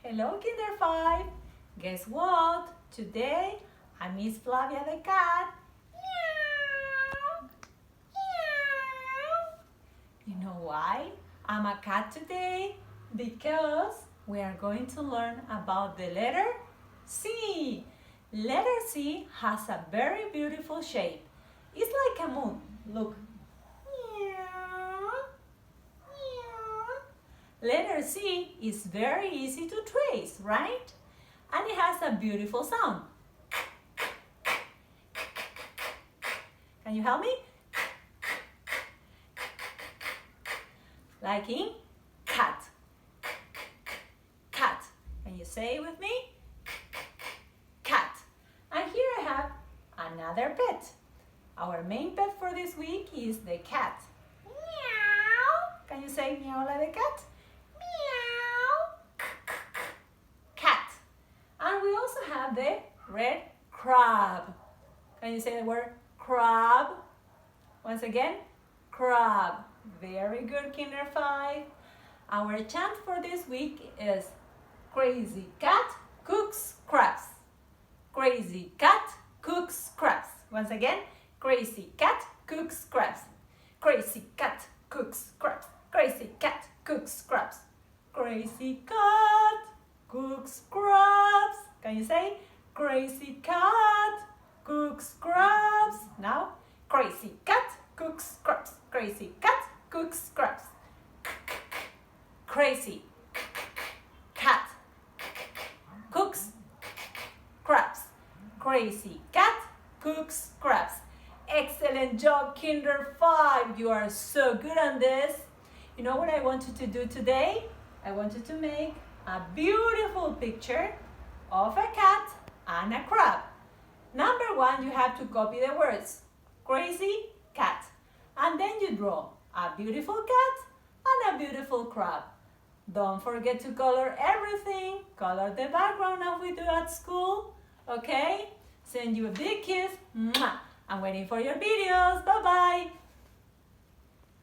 Hello, Kinder 5. Guess what? Today, I Miss Flavia the cat. Meow. Meow. You know why I'm a cat today? Because we are going to learn about the letter C. Letter C has a very beautiful shape. It's like a moon. Look. Letter C is very easy to trace, right? And it has a beautiful sound. Can you help me? Like in cat. Cat. Can you say it with me? Cat. And here I have another pet. Our main pet for this week is the cat. Meow. Can you say meow like the cat? Cat. And we also have the red crab. Can you say the word crab? Once again, crab. Very good, Kinder 5. Our chant for this week is Crazy cat cooks crabs. Crazy cat cooks crabs. Once again, crazy cat cooks crabs. Crazy cat cooks crabs. Crazy cat cooks crabs. Crazy cat cooks crabs. Can you say crazy cat cooks crabs? Now, crazy cat cooks crabs. Crazy cat cooks crabs. Crazy cat cooks crabs. Crazy cat cooks crabs. Excellent job, Kinder 5. You are so good on this. You know what I want you to do today? I want you to make a beautiful picture of a cat and a crab. Number 1, you have to copy the words crazy cat. And then you draw a beautiful cat and a beautiful crab. Don't forget to color everything. Color the background as we do at school. Okay? Send you a big kiss. Mwah. I'm waiting for your videos. Bye-bye.